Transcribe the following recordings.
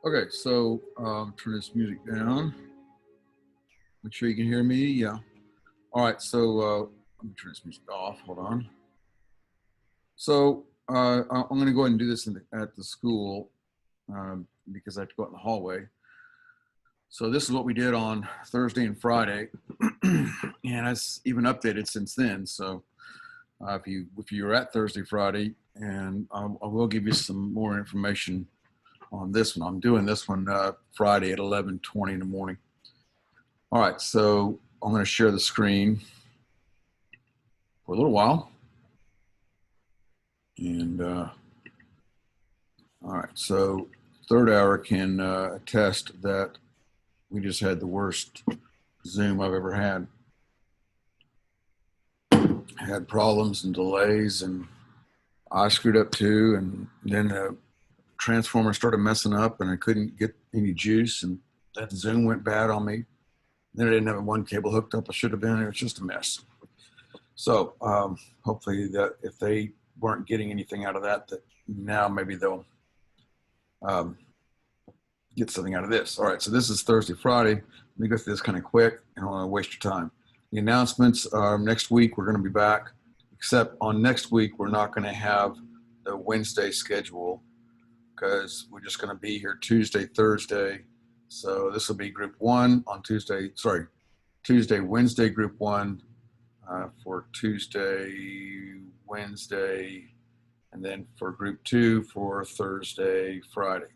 Okay, so turn this music down. Make sure you can hear me. Yeah. All right, so let me turn this music off. Hold on. So I'm going to go ahead and do this at the school because I have to go out in the hallway. So this is what we did on Thursday and Friday, and it's even updated since then. So if you were at Thursday, Friday, and I will give you some more information on this one. I'm doing this one Friday at 11:20 in the morning. All right, so I'm going to share the screen for a little while. And all right, so third hour can attest that we just had the worst Zoom I've ever had. I had problems and delays, and I screwed up too. And then the transformer started messing up, and I couldn't get any juice, and that Zoom went bad on me. Then I didn't have one cable hooked up. I should have been. It was just a mess. So hopefully that if they weren't getting anything out of that, that now maybe they'll get something out of this. All right, so this is Thursday, Friday. Let me go through this kind of quick. I don't want to waste your time. The announcements are next week. We're going to be back, except on next week, we're not going to have the Wednesday schedule because we're just going to be here Tuesday, Thursday. So this will be group one on Tuesday, Wednesday, group one for Tuesday, Wednesday, and then for group two for Thursday, Friday,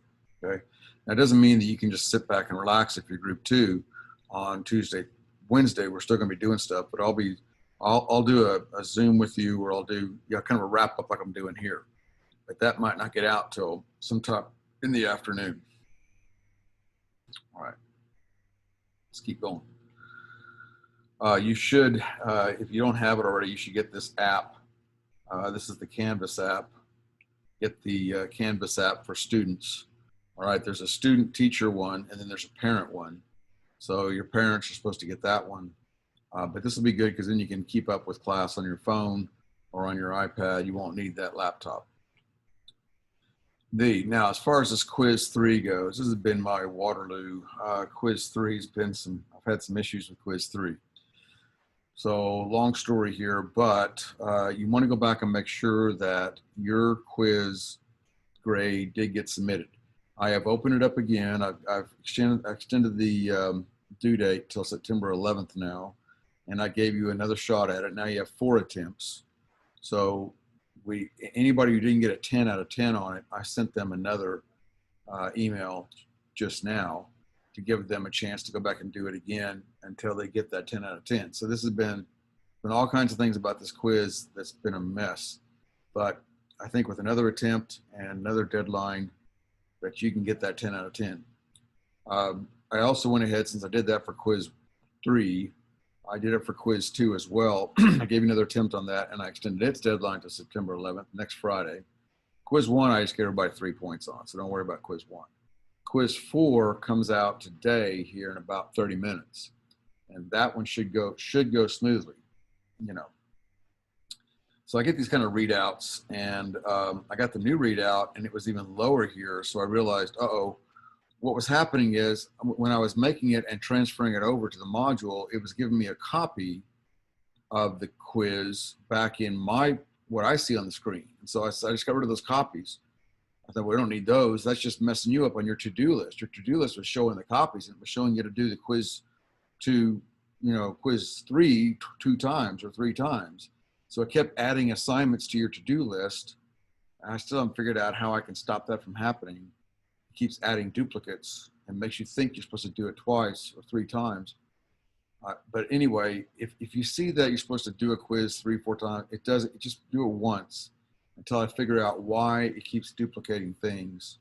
okay? That doesn't mean that you can just sit back and relax if you're group two on Tuesday, Wednesday. We're still gonna be doing stuff, but I'll do a Zoom with you, or I'll do kind of a wrap up like I'm doing here. But that might not get out till sometime in the afternoon. All right, let's keep going. You should, if you don't have it already, you should get this app. This is the Canvas app. Get the Canvas app for students. All right, there's a student teacher one, and then there's a parent one. So your parents are supposed to get that one. But this will be good because then you can keep up with class on your phone or on your iPad. You won't need that laptop. Now, as far as this quiz 3 goes, this has been my Waterloo. Quiz 3 has been I've had some issues with quiz 3. So long story here, but you want to go back and make sure that your quiz grade did get submitted. I have opened it up again. I've extended the due date till September 11th now, and I gave you another shot at it. Now you have 4 attempts. So anybody who didn't get a 10 out of 10 on it, I sent them another email just now to give them a chance to go back and do it again until they get that 10 out of 10. So this has been all kinds of things about this quiz that's been a mess. But I think with another attempt and another deadline that you can get that 10 out of 10. I also went ahead, since I did that for quiz 3, I did it for quiz 2 as well. I gave you another attempt on that, and I extended its deadline to September 11th, next Friday. Quiz 1, I just gave everybody 3 points on, so don't worry about quiz 1. Quiz 4 comes out today here in about 30 minutes, and that one should go smoothly, you know. So I get these kind of readouts, and I got the new readout, and it was even lower here. So I realized, what was happening is when I was making it and transferring it over to the module, it was giving me a copy of the quiz back in what I see on the screen. And so I just got rid of those copies. I thought, we don't need those. That's just messing you up on your to-do list. Your to-do list was showing the copies, and it was showing you to do the quiz quiz 3 2 times or 3 times. So I kept adding assignments to your to-do list. And I still haven't figured out how I can stop that from happening. It keeps adding duplicates and makes you think you're supposed to do it twice or 3 times. But anyway, if you see that you're supposed to do a quiz 3 4 times, it doesn't. Just do it once until I figure out why it keeps duplicating things.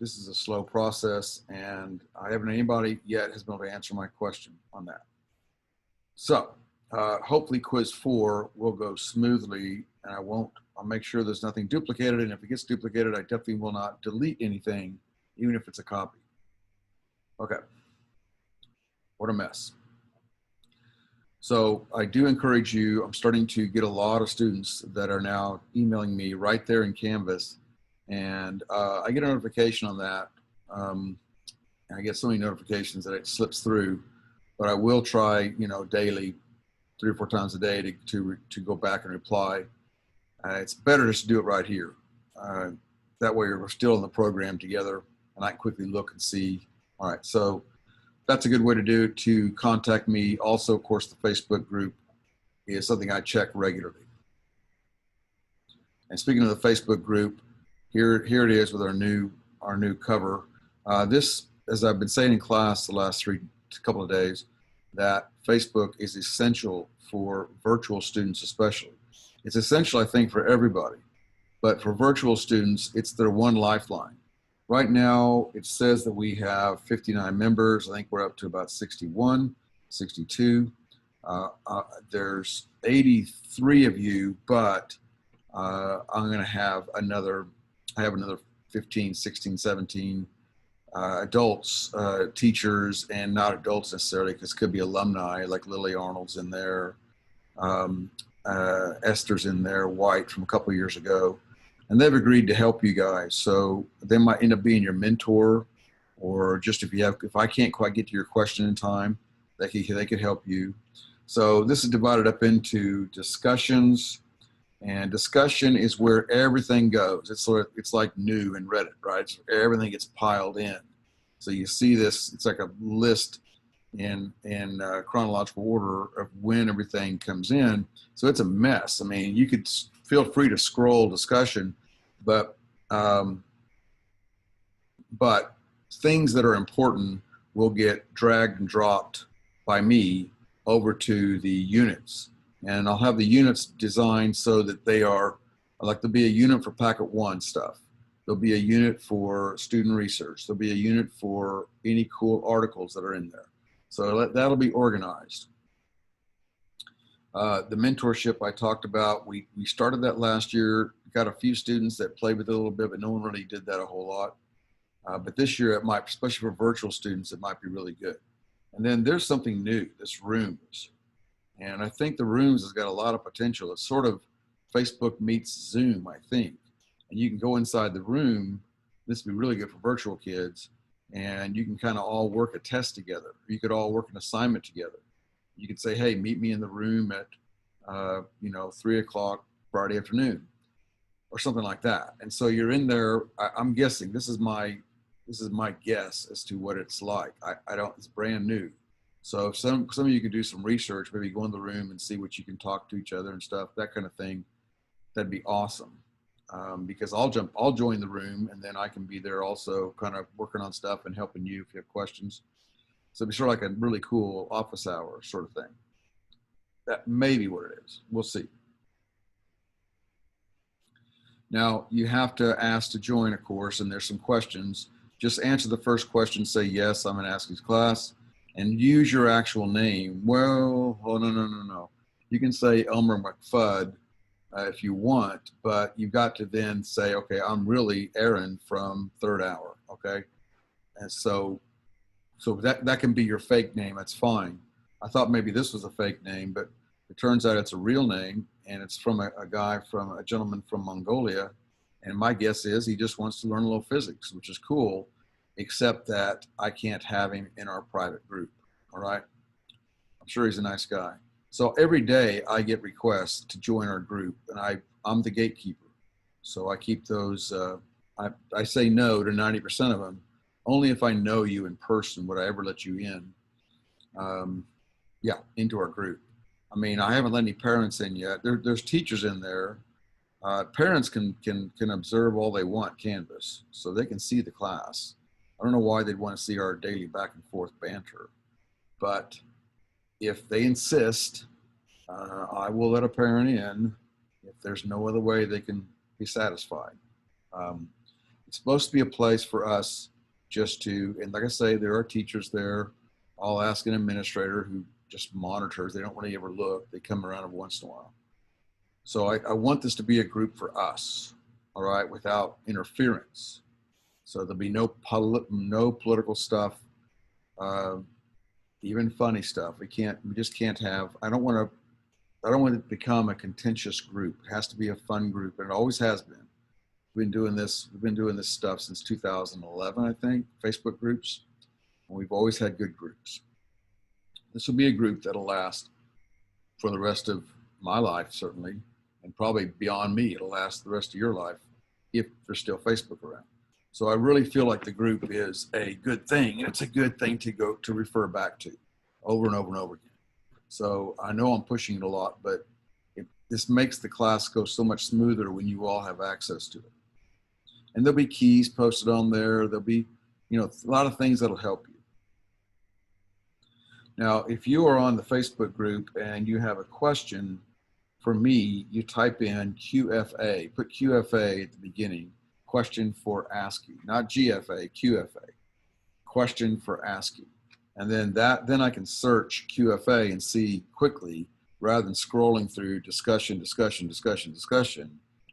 This is a slow process, and I haven't anybody yet has been able to answer my question on that. So hopefully quiz 4 will go smoothly, and I'll make sure there's nothing duplicated, and if it gets duplicated, I definitely will not delete anything, even if it's a copy. Okay, what a mess. So I do encourage you, I'm starting to get a lot of students that are now emailing me right there in Canvas And I get a notification on that. And I get so many notifications that it slips through, but I will try, you know, daily, 3 or 4 times a day to go back and reply. It's better just to do it right here. That way we're still in the program together, and I can quickly look and see. All right, so that's a good way to do it, to contact me. Also, of course, the Facebook group is something I check regularly. And speaking of the Facebook group, here it is with our new cover. This, as I've been saying in class the last couple of days, that Facebook is essential for virtual students especially. It's essential, I think, for everybody. But for virtual students, it's their one lifeline. Right now, it says that we have 59 members. I think we're up to about 61, 62. There's 83 of you, but I'm going to have another 15, 16, 17 adults, teachers, and not adults necessarily, because it could be alumni, like Lily Arnold's in there, Esther's in there, White from a couple of years ago. And they've agreed to help you guys. So they might end up being your mentor, or just if I can't quite get to your question in time, they could help you. So this is divided up into discussions, and discussion is where everything goes. It's like new in Reddit, right? So everything gets piled in. So you see this, it's like a list in chronological order of when everything comes in. So it's a mess. I mean, you could feel free to scroll discussion, but things that are important will get dragged and dropped by me over to the units. And I'll have the units designed so that they are, like, there'll be a unit for packet 1 stuff. There'll be a unit for student research. There'll be a unit for any cool articles that are in there. So that'll be organized. The mentorship I talked about, we started that last year. Got a few students that played with it a little bit, but no one really did that a whole lot. But this year it might, especially for virtual students, it might be really good. And then there's something new, this Rooms. And I think the Rooms has got a lot of potential. It's sort of Facebook meets Zoom, I think. And you can go inside the room. This would be really good for virtual kids. And you can kind of all work a test together. You could all work an assignment together. You could say, hey, meet me in the room at 3 o'clock Friday afternoon, or something like that. And so you're in there. I'm guessing, this is my guess as to what it's like. It's brand new. So if some of you could do some research, maybe go in the room and see what you can talk to each other and stuff, that kind of thing, that'd be awesome. Because I'll join the room, and then I can be there also kind of working on stuff and helping you if you have questions. So it'd be sort of like a really cool office hour sort of thing. That may be what it is. We'll see. Now, you have to ask to join, of course, and there's some questions. Just answer the first question, say, yes, I'm going to ask his class, and use your actual name. Well, oh, no. You can say Elmer McFudd if you want, but you've got to then say, okay, I'm really Aaron from Third Hour, okay? And so that can be your fake name. That's fine. I thought maybe this was a fake name, but it turns out it's a real name, and it's from a gentleman from Mongolia. And my guess is he just wants to learn a little physics, which is cool, except that I can't have him in our private group, all right? I'm sure he's a nice guy. So every day I get requests to join our group, and I'm the gatekeeper. So I keep those, I say no to 90% of them. Only if I know you in person would I ever let you in, into our group. I mean, I haven't let any parents in yet. There's teachers in there. Parents can observe all they want Canvas, so they can see the class. I don't know why they'd want to see our daily back and forth banter, but if they insist, I will let a parent in if there's no other way they can be satisfied. It's supposed to be a place for us just to, and like I say, there are teachers there. I'll ask an administrator who just monitors. They don't really ever look. They come around every once in a while. So I want this to be a group for us, all right, without interference. So there'll be no political stuff, even funny stuff. We just can't have, I don't want it to become a contentious group. It has to be a fun group, and it always has been. We've been doing this stuff since 2011, I think, Facebook groups. And we've always had good groups. This will be a group that'll last for the rest of my life, certainly, and probably beyond me. It'll last the rest of your life if there's still Facebook around. So I really feel like the group is a good thing, and it's a good thing to refer back to over and over and over again. So I know I'm pushing it a lot, but this makes the class go so much smoother when you all have access to it. And there'll be keys posted on there. There'll be, a lot of things that'll help you. Now, if you are on the Facebook group and you have a question for me, you type in QFA, put QFA at the beginning, question for asking, not GFA, QFA, question for asking. And then I can search QFA and see quickly, rather than scrolling through discussion,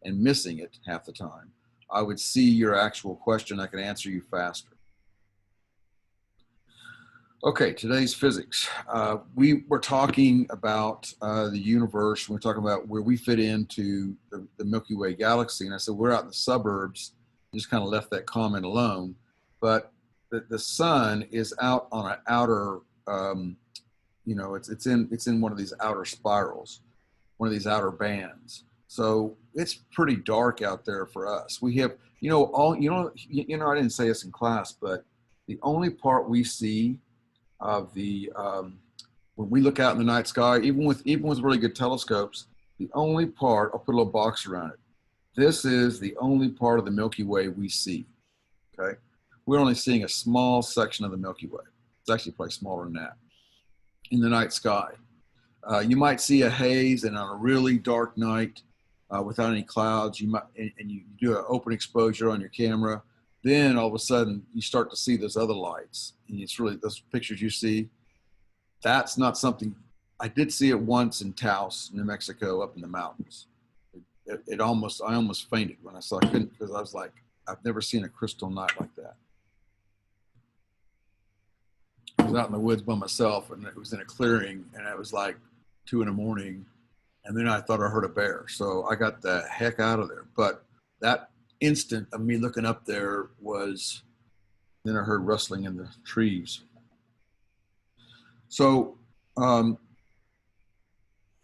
and missing it half the time. I would see your actual question. I can answer you faster. Okay, today's physics. We were talking about the universe. We're talking about where we fit into the Milky Way galaxy. And I said, we're out in the suburbs. Just kind of left that comment alone. But the sun is out on an outer, it's in one of these outer spirals, one of these outer bands. So it's pretty dark out there for us. We have, I didn't say this in class, but the only part we see of the when we look out in the night sky, even with really good telescopes, the only part, I'll put a little box around it. This is the only part of the Milky Way we see. Okay, we're only seeing a small section of the Milky Way. It's actually probably smaller than that in the night sky. You might see a haze, and on a really dark night without any clouds, you do an open exposure on your camera. Then all of a sudden you start to see those other lights, and it's really those pictures you see. That's not something I did see it once in Taos, New Mexico, up in the mountains. I almost fainted when I saw it, because I was like, I've never seen a crystal night like that. I was out in the woods by myself, and it was in a clearing, and it was like 2 in the morning, and then I thought I heard a bear, so I got the heck out of there. But that instant of me looking up there was, then I heard rustling in the trees. So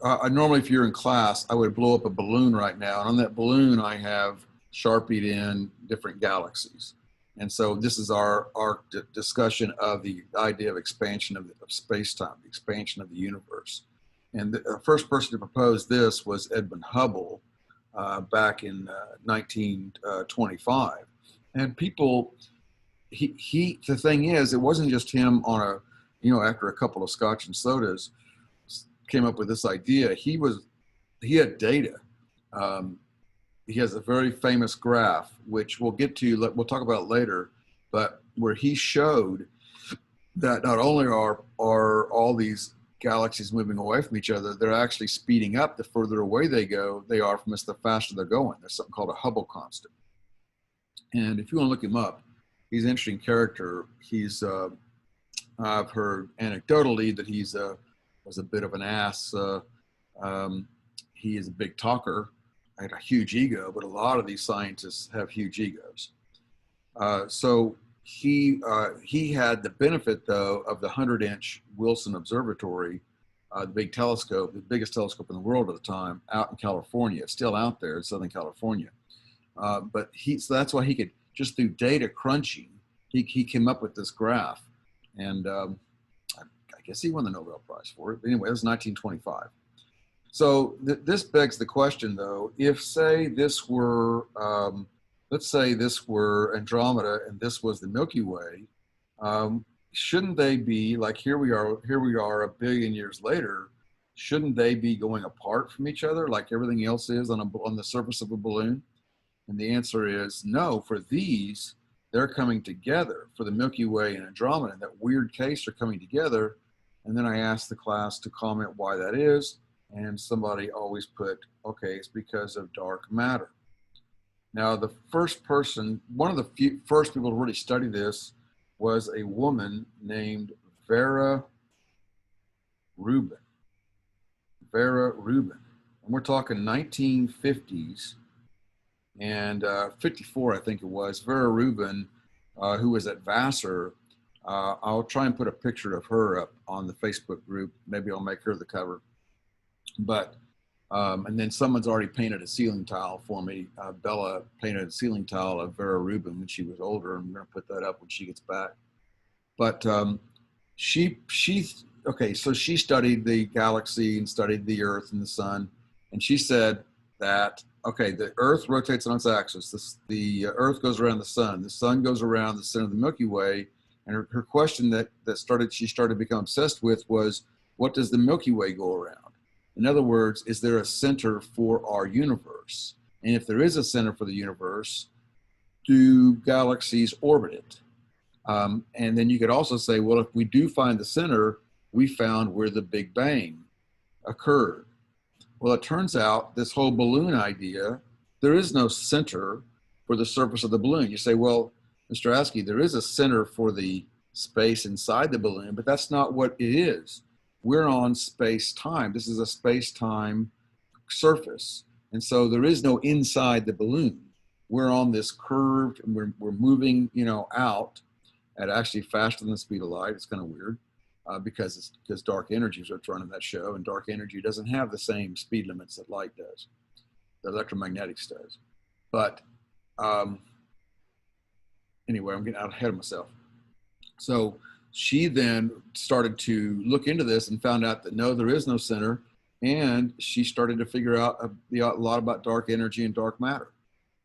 normally if you're in class, I would blow up a balloon right now, and on that balloon I have Sharpied in different galaxies. And so this is our discussion of the idea of expansion of space-time, the expansion of the universe. And the first person to propose this was Edwin Hubble, back in 1925. And people, the thing is, it wasn't just him on after a couple of scotch and sodas, came up with this idea. He had data. He has a very famous graph, which we'll get to, we'll talk about later, but where he showed that not only are all these galaxies moving away from each other, they're actually speeding up the further away they are from us, the faster they're going. There's something called a Hubble constant. And if you want to look him up, he's an interesting character. I've heard anecdotally that he was a bit of an ass. He is a big talker, had a huge ego, but a lot of these scientists have huge egos. So he had the benefit, though, of the 100-inch Wilson Observatory, the big telescope, the biggest telescope in the world at the time, out in California. It's still out there in Southern California. But so that's why he could, just through data crunching, he came up with this graph. And I guess he won the Nobel Prize for it. But anyway, it was 1925. So this begs the question, though, if, say, this were, let's say this were Andromeda and this was the Milky Way, shouldn't they be, like here we are a billion years later, shouldn't they be going apart from each other like everything else is on the surface of a balloon? And the answer is no. For these, they're coming together. For the Milky Way and Andromeda, in that weird case, they're coming together. And then I asked the class to comment why that is. And somebody always put, okay, it's because of dark matter. Now, the first person, one of the first people to really study this was a woman named Vera Rubin. Vera Rubin. And we're talking 1950s. And 54, I think it was, Vera Rubin, who was at Vassar. I'll try and put a picture of her up on the Facebook group. Maybe I'll make her the cover. But and then someone's already painted a ceiling tile for me. Bella painted a ceiling tile of Vera Rubin when she was older, and I'm going to put that up when she gets back. But okay, so she studied the galaxy and studied the Earth and the sun, and she said that, okay, the Earth rotates on its axis. The Earth goes around the sun goes around the center of the Milky Way, and her question that she started to become obsessed with was, what does the Milky Way go around? In other words, is there a center for our universe? And if there is a center for the universe, do galaxies orbit it? And then you could also say, well, if we do find the center, we found where the Big Bang occurred. Well, it turns out this whole balloon idea, there is no center for the surface of the balloon. You say, well, Mr. Askey, there is a center for the space inside the balloon, but that's not what it is. We're on space-time. This is a space-time surface. And so there is no inside the balloon. We're on this curved, and we're moving, out at actually faster than the speed of light. It's kind of weird because dark energy is what's running that show, and dark energy doesn't have the same speed limits that light does. The electromagnetics does. But anyway, I'm getting out ahead of myself. So she then started to look into this and found out that no, there is no center. And she started to figure out a lot about dark energy and dark matter.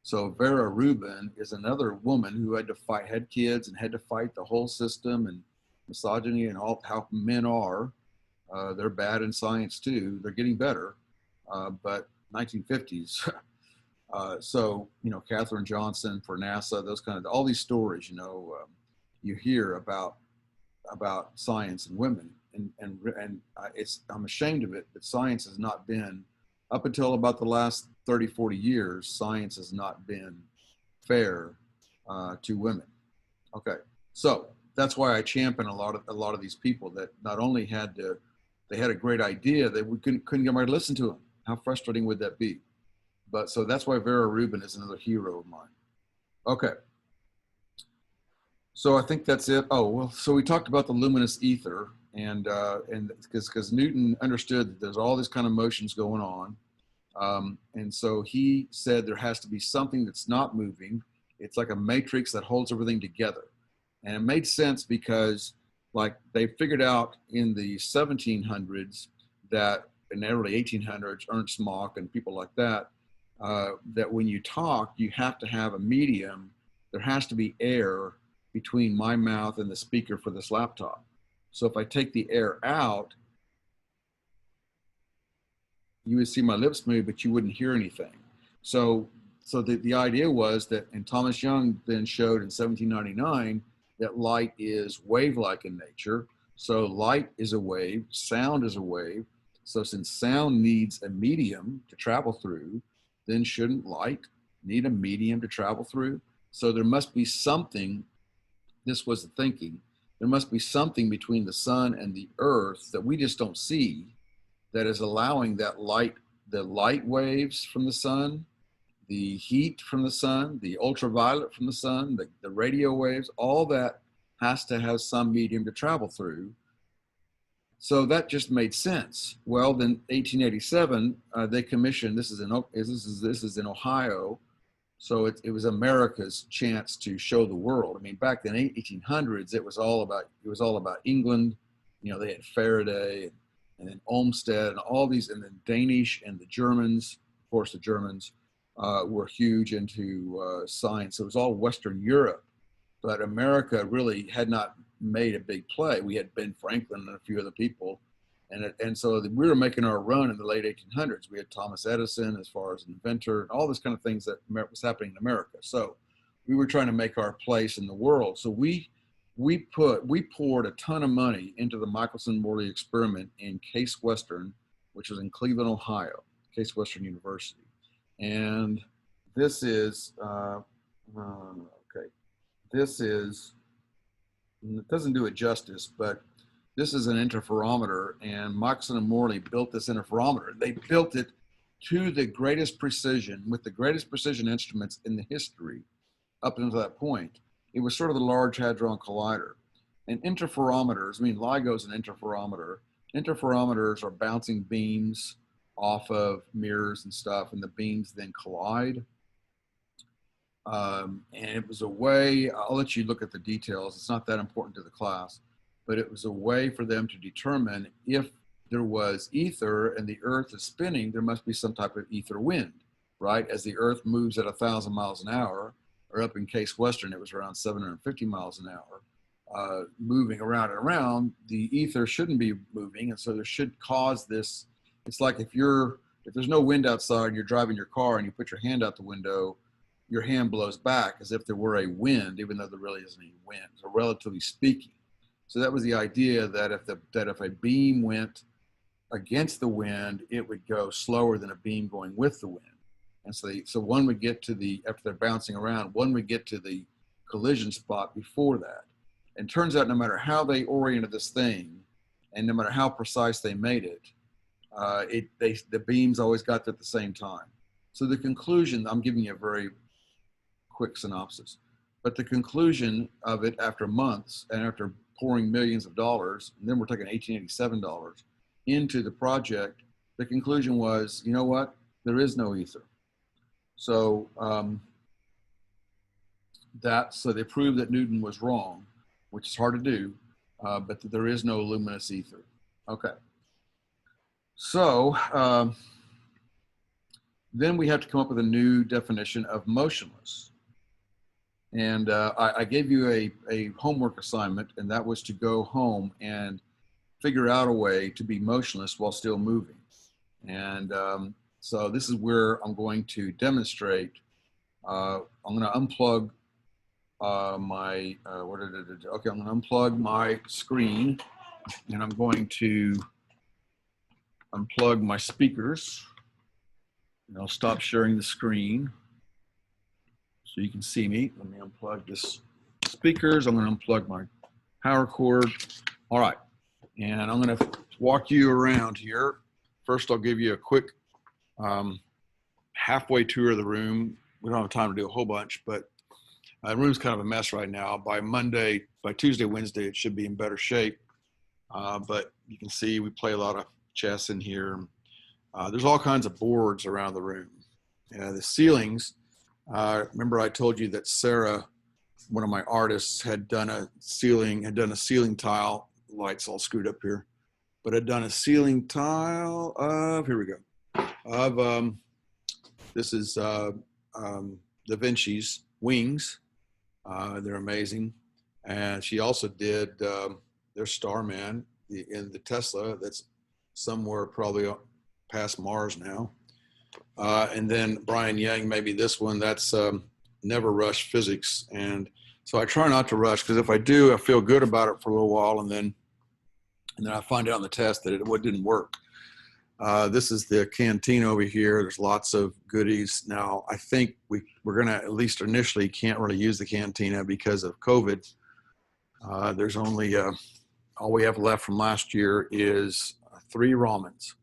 So Vera Rubin is another woman who had kids and had to fight the whole system and misogyny and all how men are. They're bad in science too. They're getting better, but 1950s. So, Katherine Johnson for NASA, those kind of, all these stories, you hear about science and women, and I'm ashamed of it, but science has not been, up until about the last 30, 40 years, science has not been fair to women. Okay, so that's why I champion a lot of these people that not only they had a great idea, they couldn't get anybody to listen to them. How frustrating would that be? But so that's why Vera Rubin is another hero of mine. Okay. So I think that's it. Oh, well, so we talked about the luminous ether, and because Newton understood that there's all this kind of motions going on. And so he said there has to be something that's not moving. It's like a matrix that holds everything together. And it made sense because, like, they figured out in the 1700s that, in the early 1800s, Ernst Mach and people like that, that when you talk, you have to have a medium. There has to be air between my mouth and the speaker for this laptop. So if I take the air out, you would see my lips move, but you wouldn't hear anything. So the idea was that, and Thomas Young then showed in 1799 that light is wave-like in nature. So light is a wave, sound is a wave. So since sound needs a medium to travel through, then shouldn't light need a medium to travel through? So there must be something, this was the thinking, there must be something between the sun and the earth that we just don't see that is allowing that light, the light waves from the sun, the heat from the sun, the ultraviolet from the sun, the radio waves, all that has to have some medium to travel through. So that just made sense. Well, then 1887, they commissioned, this is in Ohio, so it was America's chance to show the world. I mean, back in the 1800s, it was all about England. They had Faraday and then Olmsted and all these, and the Danish and the Germans. Of course, the Germans were huge into science. So it was all Western Europe, but America really had not made a big play. We had Ben Franklin and a few other people. And so we were making our run in the late 1800s. We had Thomas Edison as far as an inventor and all this kind of things that was happening in America. So we were trying to make our place in the world. So we poured a ton of money into the Michelson-Morley experiment in Case Western, which was in Cleveland, Ohio, Case Western University. And this is, it doesn't do it justice, but this is an interferometer, and Michelson and Morley built this interferometer. They built it to the greatest precision, with the greatest precision instruments in the history up until that point. It was sort of the Large Hadron Collider. And interferometers, I mean, LIGO is an interferometer. Interferometers are bouncing beams off of mirrors and stuff, and the beams then collide. And it was a way, I'll let you look at the details, it's not that important to the class, but it was a way for them to determine if there was ether and the Earth is spinning, there must be some type of ether wind, right? As the Earth moves at 1,000 miles an hour, or up in Case Western, it was around 750 miles an hour, moving around and around, the ether shouldn't be moving, and so there should cause this. It's like if there's no wind outside, you're driving your car and you put your hand out the window, your hand blows back as if there were a wind, even though there really isn't any wind, so relatively speaking. So that was the idea, that if a beam went against the wind, it would go slower than a beam going with the wind. And so one would get to the, after they're bouncing around, one would get to the collision spot before that. And turns out no matter how they oriented this thing, and no matter how precise they made it, the beams always got there at the same time. So the conclusion, I'm giving you a very quick synopsis, but the conclusion of it after months and after pouring millions of dollars, and then we're talking $1,887 into the project, the conclusion was, you know what, there is no ether. So so they proved that Newton was wrong, which is hard to do, but that there is no luminous ether. Okay. So then we have to come up with a new definition of motionless. And I gave you a homework assignment, and that was to go home and figure out a way to be motionless while still moving. And so this is where I'm going to demonstrate. I'm going to unplug okay, I'm going to unplug my screen, and I'm going to unplug my speakers, and I'll stop sharing the screen so you can see me. Let me unplug this speakers. I'm going to unplug my power cord. All right, and I'm going to walk you around here. First, I'll give you a quick halfway tour of the room. We don't have time to do a whole bunch, but the room's kind of a mess right now. By Tuesday, Wednesday, it should be in better shape. But you can see we play a lot of chess in here. There's all kinds of boards around the room. The ceilings, remember I told you that Sarah, one of my artists, had done a ceiling tile, lights all screwed up here, but had done a ceiling tile of, here we go, of, this is Da Vinci's wings. They're amazing. And she also did their Starman in the Tesla that's somewhere probably past Mars now. And then Brian Yang, maybe this one, that's Never Rush Physics. And so I try not to rush, because if I do, I feel good about it for a little while, and then I find out in the test that it didn't work. This is the canteen over here. There's lots of goodies. Now, I think we're going to, at least initially, can't really use the cantina because of COVID. There's only, all we have left from last year is 3 ramens.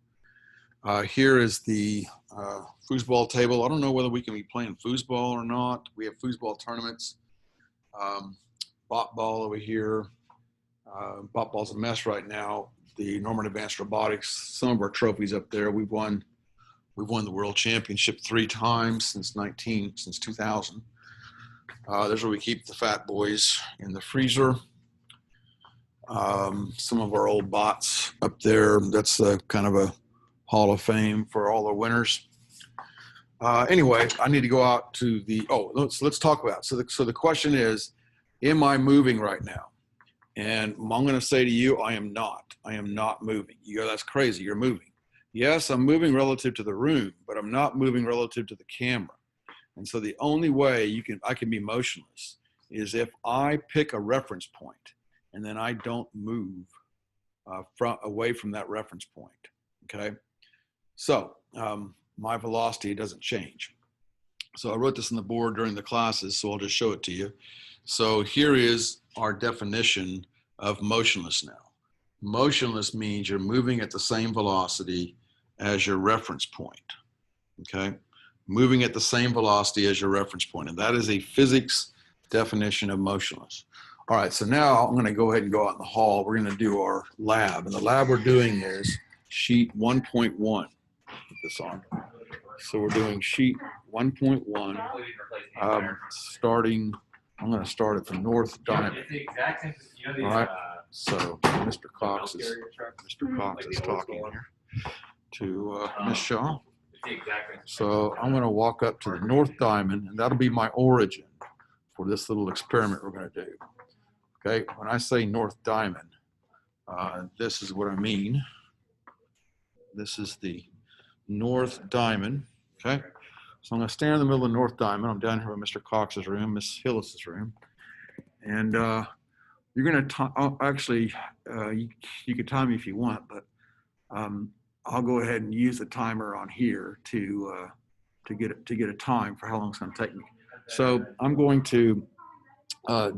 Here is the foosball table. I don't know whether we can be playing foosball or not. We have foosball tournaments. Bot ball over here. Bot ball's a mess right now. The Norman Advanced Robotics, some of our trophies up there. We've won the World Championship 3 times since 2000. There's where we keep the fat boys in the freezer. Some of our old bots up there. That's kind of a Hall of Fame for all the winners. Anyway, I need to go out to the, let's talk about it. So the question is, am I moving right now? And I'm going to say to you, I am not. I am not moving. You go, that's crazy. You're moving. Yes, I'm moving relative to the room, but I'm not moving relative to the camera. And so the only way I can be motionless is if I pick a reference point and then I don't move away from that reference point. Okay. So my velocity doesn't change. So I wrote this on the board during the classes, so I'll just show it to you. So here is our definition of motionless now. Motionless means you're moving at the same velocity as your reference point. okay? Moving at the same velocity as your reference point, and that is a physics definition of motionless. All right, so now I'm going to go ahead and go out in the hall. We're going to do our lab, and the lab we're doing is sheet 1.1. Put this on. So we're doing sheet 1.1, starting, I'm going to start at the North Diamond. All right, so Mr. Cox is talking here to Ms. Shaw. So I'm going to walk up to the North Diamond, and that'll be my origin for this little experiment we're going to do. Okay, when I say North Diamond, this is what I mean. This is the North Diamond, okay? So I'm going to stand in the middle of the North Diamond. I'm down here with Mr. Cox's room, Miss Hillis's room. And you're going to, actually, you can time me if you want, but I'll go ahead and use the timer on here to get a time for how long it's going to take me. So I'm going to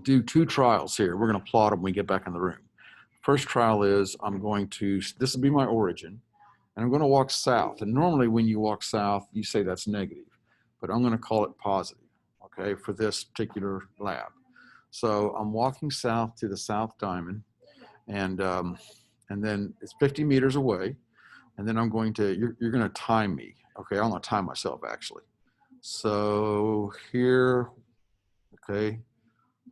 do 2 trials here. We're going to plot them when we get back in the room. First trial is I'm going to, this will be my origin, and I'm going to walk south. And normally when you walk south, you say that's negative, but I'm going to call it positive, okay, for this particular lab. So I'm walking south to the South Diamond, and then it's 50 meters away, and then I'm going to, you're going to time me, okay? I'm going to time myself actually. So here, okay,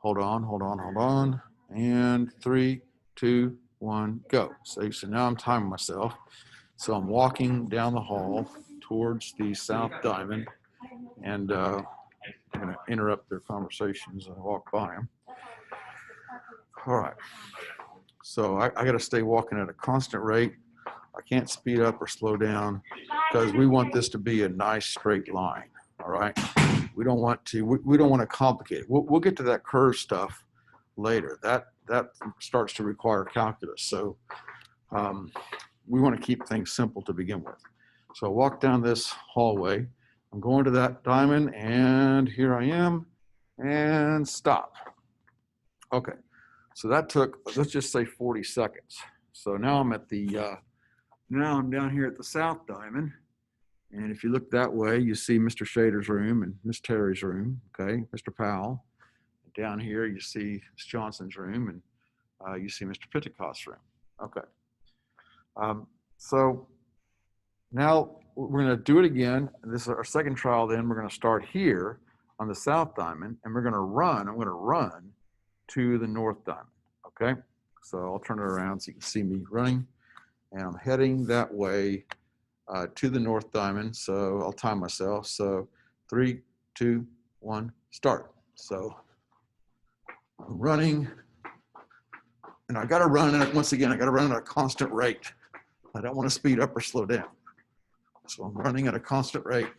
hold on, and 3, 2, 1, go. So now I'm timing myself. So I'm walking down the hall towards the South Diamond, and I'm going to interrupt their conversations and walk by them. All right. So I got to stay walking at a constant rate. I can't speed up or slow down because we want this to be a nice straight line. All right. We don't want to complicate it. We'll get to that curve stuff later. That starts to require calculus. So we want to keep things simple to begin with. So I walk down this hallway. I'm going to that diamond, and here I am, and stop. Okay. So that took, let's just say 40 seconds. So now I'm at the, now I'm down here at the South Diamond. And if you look that way, you see Mr. Shader's room and Miss Terry's room, okay, Mr. Powell. Down here, you see Miss Johnson's room, and you see Mr. Pitticott's room. Okay. So now we're going to do it again. This is our second trial. Then we're going to start here on the South Diamond, and we're going to run. I'm going to run to the North Diamond. Okay. So I'll turn it around so you can see me running, and I'm heading that way to the North Diamond. So I'll time myself. So 3, 2, 1, start. So I'm running, and I got to run at, once again, I got to run at a constant rate. I don't want to speed up or slow down. So I'm running at a constant rate,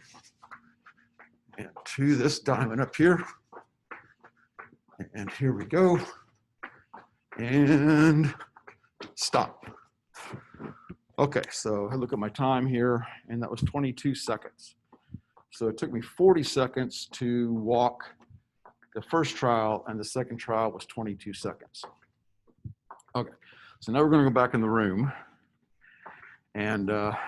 and to this diamond up here. And here we go. And stop. Okay, so I look at my time here, and that was 22 seconds. So it took me 40 seconds to walk the first trial, and the second trial was 22 seconds. Okay, so now we're going to go back in the room, and I'll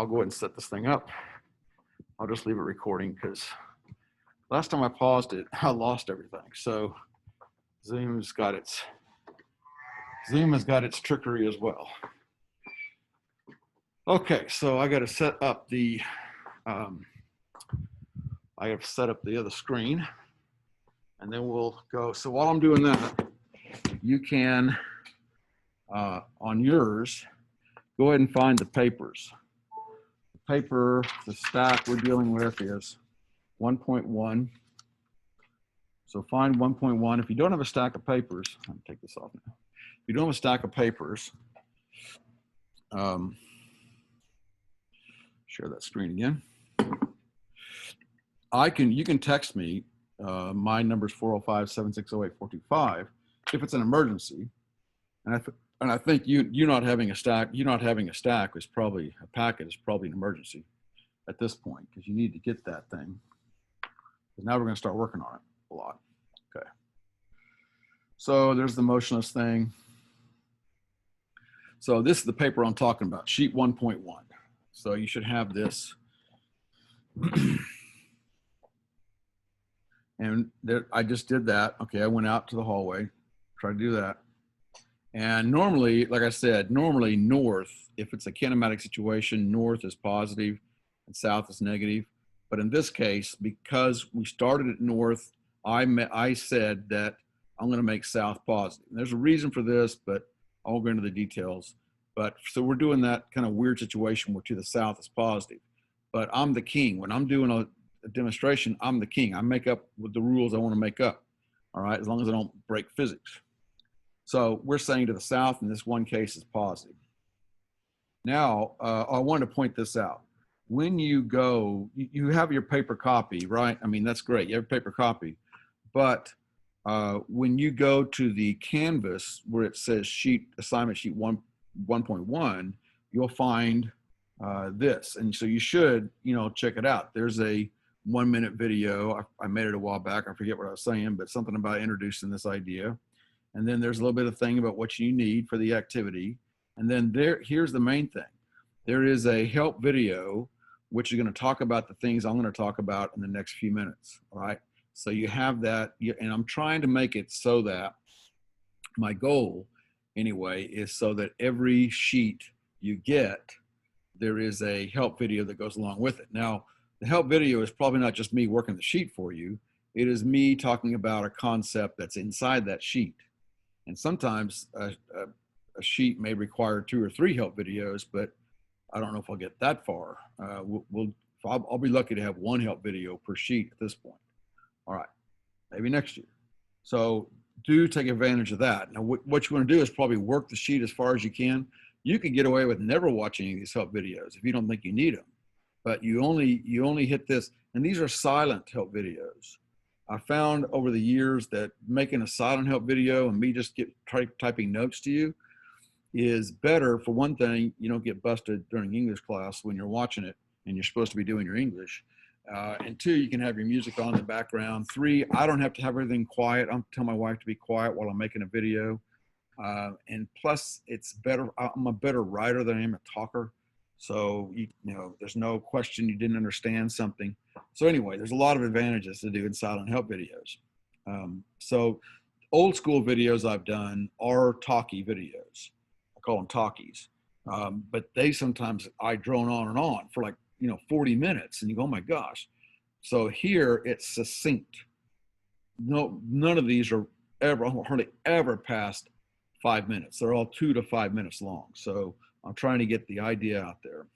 go ahead and set this thing up. I'll just leave it recording because last time I paused it, I lost everything. So Zoom has got its trickery as well. Okay, so I got to set up the other screen, and then we'll go. So while I'm doing that, you can on yours go ahead and find the papers. The paper, the stack we're dealing with is 1.1. So find 1.1. If you don't have a stack of papers, I'm gonna take this off now. If you don't have a stack of papers, share that screen again. You can text me. My number is 405-760-8425 if it's an emergency. And I think you not having a stack is probably a packet is probably an emergency at this point, because you need to get that thing. Because now we're going to start working on it a lot. Okay. So there's the motionless thing. So this is the paper I'm talking about, sheet 1.1. So you should have this. And there, I just did that. Okay, I went out to the hallway, tried to do that. And normally, like I said, normally north, if it's a kinematic situation, north is positive and south is negative. But in this case, because we started at north, I said that I'm going to make south positive. And there's a reason for this, but I'll go into the details. But so we're doing that kind of weird situation where to the south is positive. But I'm the king. When I'm doing a demonstration, I'm the king. I make up with the rules I want to make up. All right, as long as I don't break physics. So we're saying to the south, in this one case, is positive. Now, I wanted to point this out. When you go, you have your paper copy, right? I mean, that's great. You have a paper copy. But when you go to the Canvas where it says assignment sheet 1.1, you'll find this. And so you should, check it out. There's a 1-minute video. I made it a while back. I forget what I was saying, but something about introducing this idea. And then there's a little bit of thing about what you need for the activity. And then here's the main thing. There is a help video, which is going to talk about the things I'm going to talk about in the next few minutes. All right. So you have that, and I'm trying to make it so that my goal anyway is so that every sheet you get, there is a help video that goes along with it. Now, the help video is probably not just me working the sheet for you. It is me talking about a concept that's inside that sheet. And sometimes a sheet may require 2 or 3 help videos, but I don't know if I'll get that far. I'll be lucky to have 1 help video per sheet at this point. All right, maybe next year. So do take advantage of that. Now, what you want to do is probably work the sheet as far as you can. You could get away with never watching any of these help videos if you don't think you need them. But you only hit this, and these are silent help videos. I found over the years that making a silent help video and me just typing notes to you is better. For one thing, you don't get busted during English class when you're watching it and you're supposed to be doing your English. And 2, you can have your music on in the background. 3, I don't have to have everything quiet. I'm telling my wife to be quiet while I'm making a video. And plus, it's better. I'm a better writer than I am a talker. So, there's no question you didn't understand something. So anyway, there's a lot of advantages to doing silent help videos. So old school videos I've done are talkie videos. I call them talkies. But they sometimes, I drone on and on for like, 40 minutes and you go, oh my gosh. So here it's succinct. No, none of these are hardly ever past 5 minutes. They're all 2 to 5 minutes long. So I'm trying to get the idea out there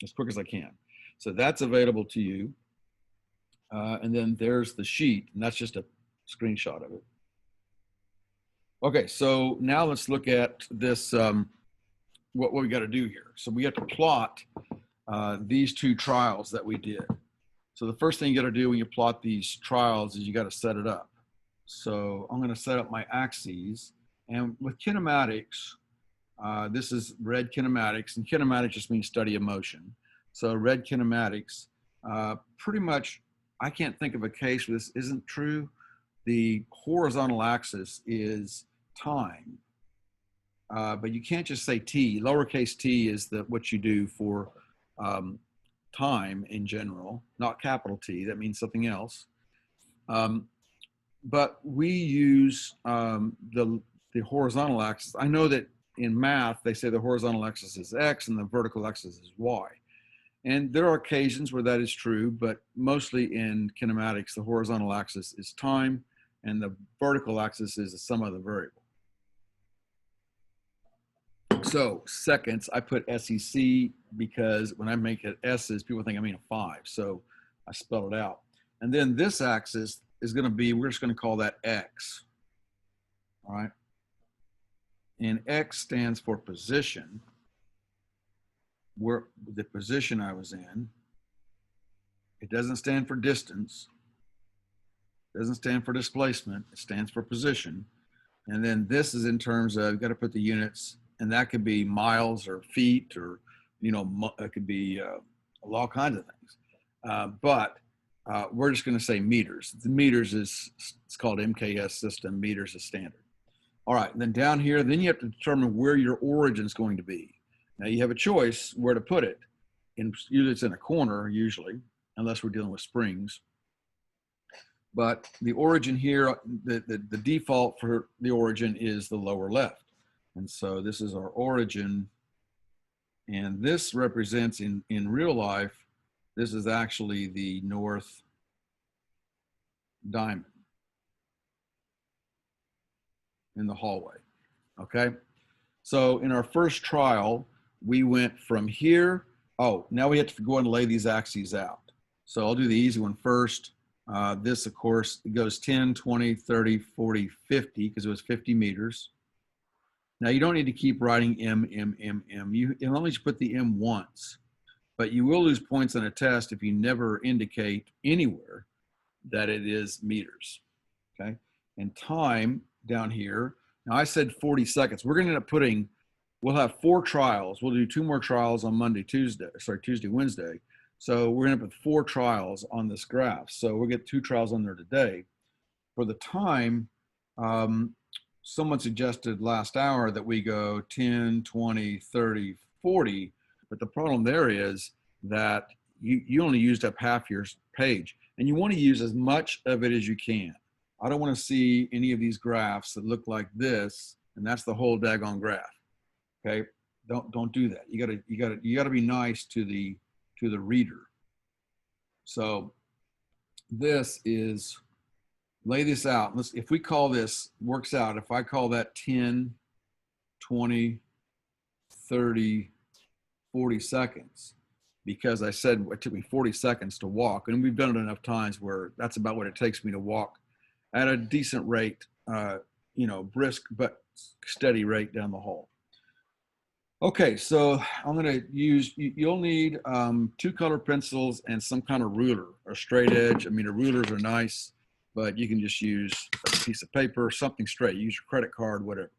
as quick as I can. So that's available to you. And then there's the sheet, and that's just a screenshot of it. Okay, so now let's look at this, what we got to do here. So we have to plot these 2 trials that we did. So the first thing you got to do when you plot these trials is you got to set it up. So I'm going to set up my axes. And with kinematics, this is Red Kinematics, and kinematics just means study of motion. So Red Kinematics, pretty much, I can't think of a case where this isn't true. The horizontal axis is time, but you can't just say t. Lowercase t is what you do for time in general, not capital T. That means something else. But we use the horizontal axis. I know that in math, they say the horizontal axis is X and the vertical axis is Y. And there are occasions where that is true, but mostly in kinematics, the horizontal axis is time and the vertical axis is some other variable. So seconds, I put SEC because when I make it S's, people think I mean a 5. So I spell it out. And then this axis is going to be, we're just going to call that X. All right. And X stands for position, where the position I was in. It doesn't stand for distance. It doesn't stand for displacement. It stands for position. And then this is in terms of, you've got to put the units, and that could be miles or feet or, it could be all kinds of things. But we're just going to say meters. The meters it's called MKS system. Meters is standard. All right, and then down here, then you have to determine where your origin is going to be. Now you have a choice where to put it. usually it's in a corner, usually, unless we're dealing with springs. But the origin here, the default for the origin is the lower left. And so this is our origin. And this represents, in real life, this is actually the north diamond in the hallway, okay? So in our first trial, we went from here. Oh, now we have to go and lay these axes out. So I'll do the easy one first. This, of course, it goes 10, 20, 30, 40, 50, because it was 50 meters. Now, you don't need to keep writing M. You only put the M once, but you will lose points on a test if you never indicate anywhere that it is meters, okay? And time down here, now I said 40 seconds. We're going to end up putting, we'll have 4 trials. We'll do 2 more trials on Tuesday, Wednesday. So we're going to put 4 trials on this graph. So we'll get 2 trials on there today. For the time, someone suggested last hour that we go 10, 20, 30, 40. But the problem there is that you only used up half your page. And you want to use as much of it as you can. I don't want to see any of these graphs that look like this, and that's the whole daggone graph. Okay, don't do that. You gotta be nice to the reader. So this is, lay this out. If we call this, works out, if I call that 10, 20, 30, 40 seconds, because I said it took me 40 seconds to walk, and we've done it enough times where that's about what it takes me to walk at a decent rate, you know, brisk but steady rate down the hall. Okay, so I'm gonna use, you'll need 2 color pencils and some kind of ruler, or straight edge. I mean, the rulers are nice, but you can just use a piece of paper, something straight. Use your credit card, whatever.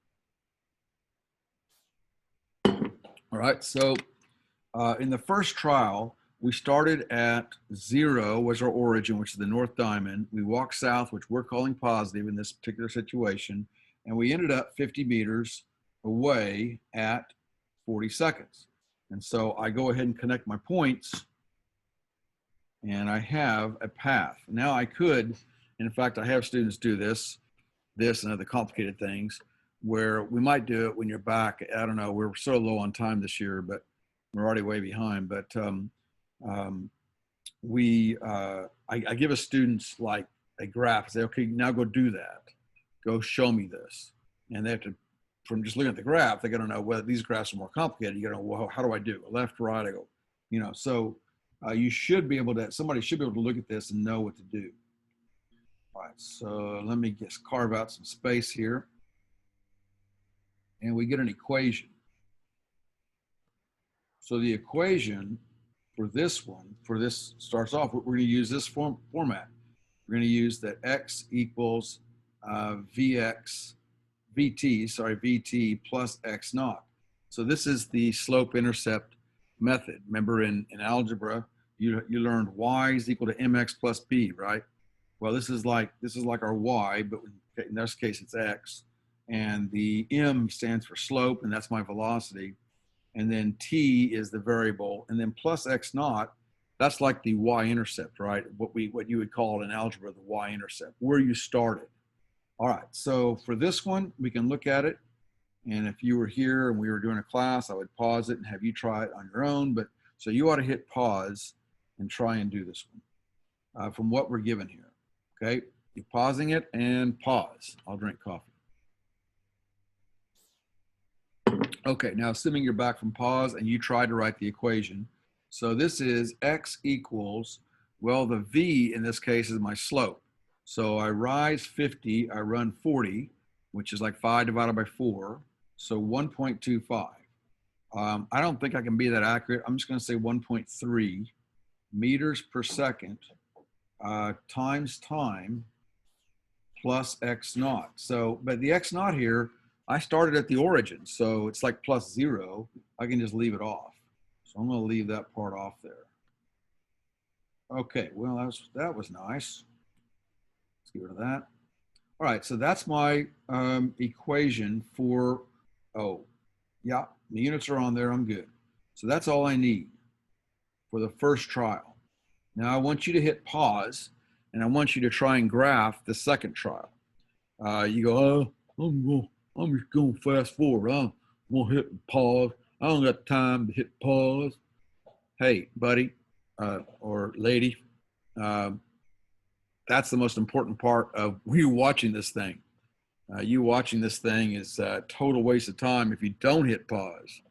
All right, so in the first trial, we started at 0 was our origin, which is the north diamond. We walked south, which we're calling positive in this particular situation, and we ended up 50 meters away at 40 seconds. And so I go ahead and connect my points, and I have a path. Now I could, and in fact, I have students do this and other complicated things, where we might do it when you're back. I don't know, we're so low on time this year, but we're already way behind. But I give a students like a graph, say, okay, now go do that. Go show me this. And they have to, from just looking at the graph, they got to know whether these graphs are more complicated. You got to know, well, how do I do? Left, right, I go, you know, so you should be able to, somebody should be able to look at this and know what to do. All right, so let me just carve out some space here. And we get an equation. So the equation for this one, starts off, we're going to use this format. We're going to use that x equals VT plus x naught. So this is the slope intercept method. Remember in algebra, you learned y is equal to mx plus b, right? Well, this is like our y, but in this case it's x. And the m stands for slope, and that's my velocity. And then t is the variable, and then plus x naught, that's like the y-intercept, right? What you would call in algebra the y-intercept, where you started. All right, so for this one, we can look at it. And if you were here and we were doing a class, I would pause it and have you try it on your own. But so you ought to hit pause and try and do this one from what we're given here. Okay, you're pausing it and pause. I'll drink coffee. Okay, now assuming you're back from pause and you tried to write the equation. So this is x equals, well, the v in this case is my slope. So I rise 50, I run 40, which is like 5 divided by 4, so 1.25. I don't think I can be that accurate. I'm just going to say 1.3 meters per second times time plus x naught. So, but the x naught here, I started at the origin, so it's like plus 0. I can just leave it off. So I'm going to leave that part off there. Okay, well, that was nice. Let's get rid of that. All right, so that's my equation for, oh, yeah, the units are on there, I'm good. So that's all I need. for the first trial. Now I want you to hit pause, and I want you to try and graph the second trial. You go, oh, I'm just going fast forward. I'm gonna hit pause. I don't got time to hit pause. Hey, buddy or lady, that's the most important part of you watching this thing. You watching this thing is a total waste of time if you don't hit pause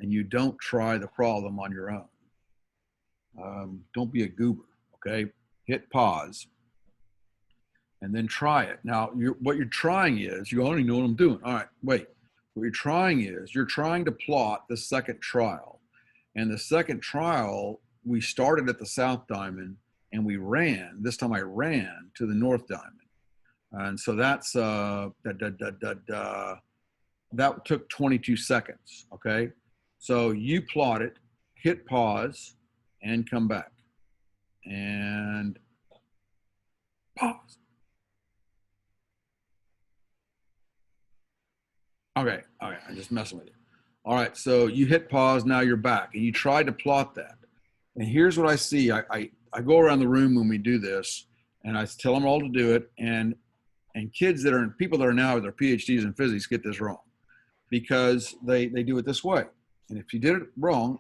and you don't try the problem on your own. Don't be a goober, okay? Hit pause and then try it. Now, what you're trying is, you already know what I'm doing. All right, wait. What you're trying is, you're trying to plot the second trial. And the second trial, we started at the South Diamond and we ran, this time I ran to the North Diamond. And so that's, that took 22 seconds, okay? So you plot it, hit pause, and come back. And pause. Okay, I'm just messing with you. All right, so you hit pause, now you're back, and you tried to plot that. And here's what I see. I go around the room when we do this, and I tell them all to do it, and kids that are, people that are now with their PhDs in physics get this wrong because they do it this way. And if you did it wrong,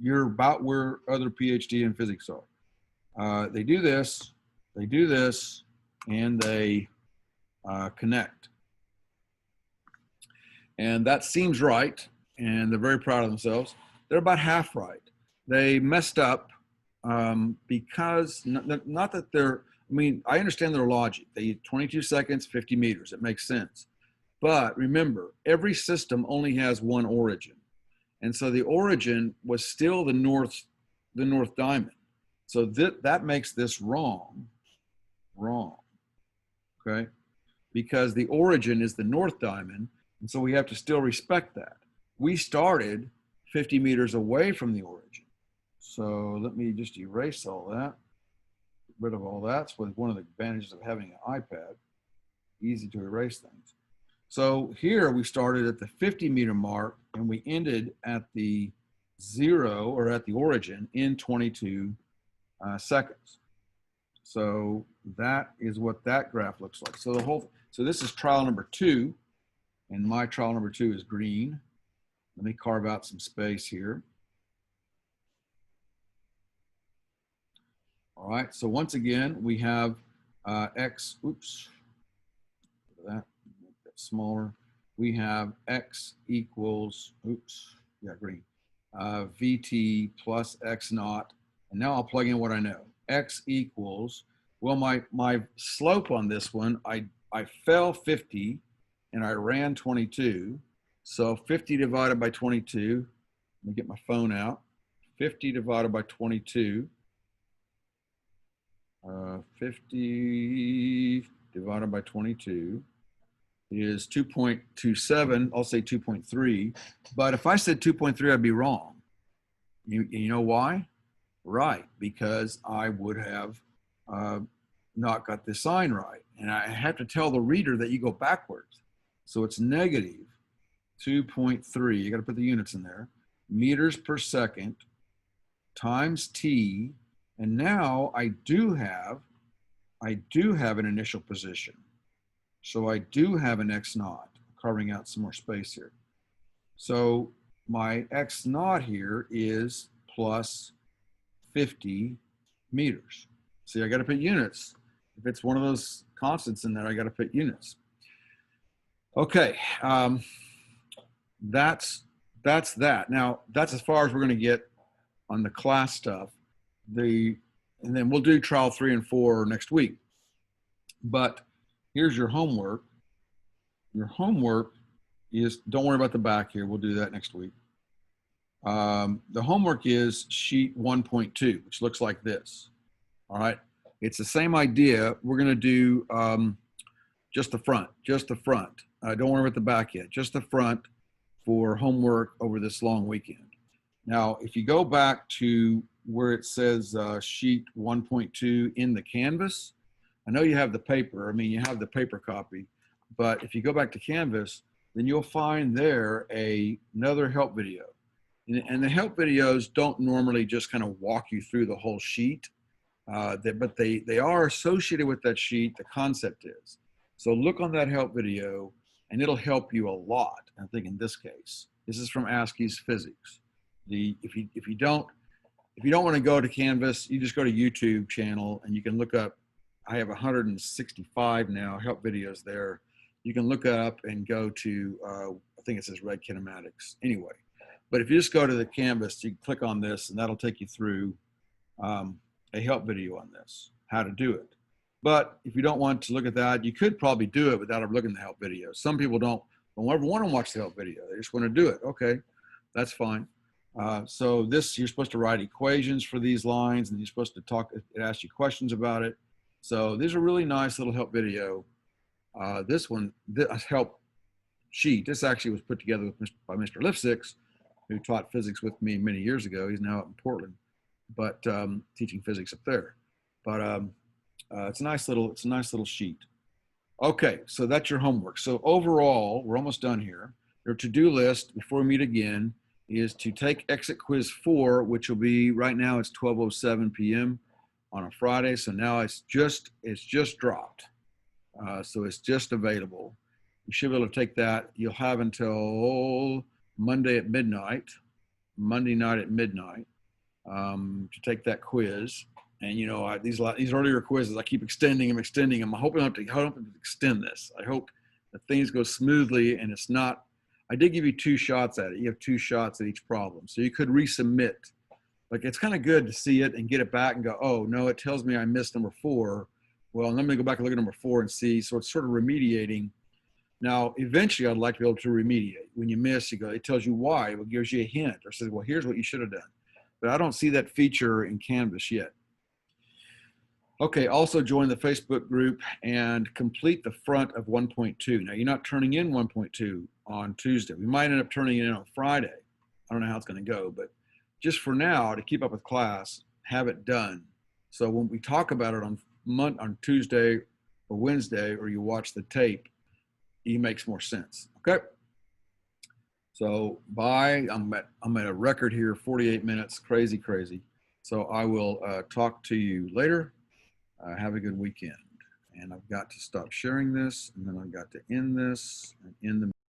you're about where other PhD in physics are. They do this, and they connect. And that seems right, and they're very proud of themselves. They're about half right. They messed up because, not that they're, I mean, I understand their logic. They use 22 seconds, 50 meters. It makes sense. But remember, every system only has one origin. And so the origin was still the North Diamond. So that makes this wrong, okay? Because the origin is the North Diamond, and so we have to still respect that. We started 50 meters away from the origin. So let me just erase all that. Get rid of all that. It's one of the advantages of having an iPad. Easy to erase things. So here we started at the 50 meter mark and we ended at the 0 or at the origin in 22 seconds. So that is what that graph looks like. So this is trial number 2, and my trial number 2 is green. Let me carve out some space here. All right, so once again, we have X, oops, that, make that smaller. We have X equals, oops, yeah, green, VT plus X naught. And now I'll plug in what I know. X equals, well, my slope on this one, I fell 50 and I ran 22. So 50 divided by 22, let me get my phone out. 50 divided by 22. 50 divided by 22 is 2.27. I'll say 2.3. But if I said 2.3, I'd be wrong. You know why? Right, because I would have not got the sign right. And I have to tell the reader that you go backwards. So it's negative 2.3. You got to put the units in there. Meters per second times t. And now I do have an initial position. So I do have an X naught, carving out some more space here. So my X naught here is plus 50 meters. See, I got to put units. If it's one of those constants in there, I got to put units. Okay, that's that. Now, that's as far as we're going to get on the class stuff. And then we'll do trial 3 and 4 next week. But here's your homework. Your homework is, don't worry about the back here. We'll do that next week. The homework is sheet 1.2, which looks like this. All right. It's the same idea. We're going to do just the front. Don't worry about the back yet. Just the front for homework over this long weekend. Now, if you go back to where it says sheet 1.2 in the Canvas, I know you have the paper. I mean, you have the paper copy. But if you go back to Canvas, then you'll find there another help video. And the help videos don't normally just kind of walk you through the whole sheet, but they are associated with that sheet. The concept is. So look on that help video, and it'll help you a lot. I think in this case, this is from Askey's Physics. If you don't want to go to Canvas, you just go to YouTube channel and you can look up. I have 165 now help videos there. You can look up and go to I think it says Red Kinematics. Anyway, but if you just go to the Canvas, you can click on this, and that'll take you through a help video on this, how to do it. But if you don't want to look at that, you could probably do it without looking at the help video. Some people don't ever want to watch the help video. They just want to do it. Okay, that's fine. So this, you're supposed to write equations for these lines, and you're supposed to talk, it asks you questions about it. So these are really nice little help video. This one, this help sheet, this actually was put together by Mr. Lifsix, who taught physics with me many years ago. He's now up in Portland, but teaching physics up there. But it's a nice little sheet. Okay, so that's your homework. So overall, we're almost done here. Your to-do list before we meet again is to take exit quiz 4, which will be, right now it's 12:07 p.m. on a Friday. So now it's just dropped. So it's just available. You should be able to take that. You'll have until Monday at midnight, Monday night at midnight, to take that quiz. And you know, these earlier quizzes, I keep extending them. I hope I don't have to extend this. I hope that things go smoothly, and it's not. I did give you 2 shots at it. You have 2 shots at each problem, so you could resubmit. Like, it's kind of good to see it and get it back and go, oh no, it tells me I missed number 4. Well, let me go back and look at number 4 and see. So it's sort of remediating. Now, eventually, I'd like to be able to remediate. When you miss, you go, it tells you why. It gives you a hint or says, well, here's what you should have done. But I don't see that feature in Canvas yet. Okay, also join the Facebook group and complete the front of 1.2. Now, you're not turning in 1.2 on Tuesday. We might end up turning it in on Friday. I don't know how it's going to go, but just for now, to keep up with class, have it done. So when we talk about it on Tuesday or Wednesday, or you watch the tape, it makes more sense. Okay. So bye. I'm at a record here, 48 minutes. Crazy. So I will talk to you later. Have a good weekend. And I've got to stop sharing this, and then I've got to end this and end the meeting.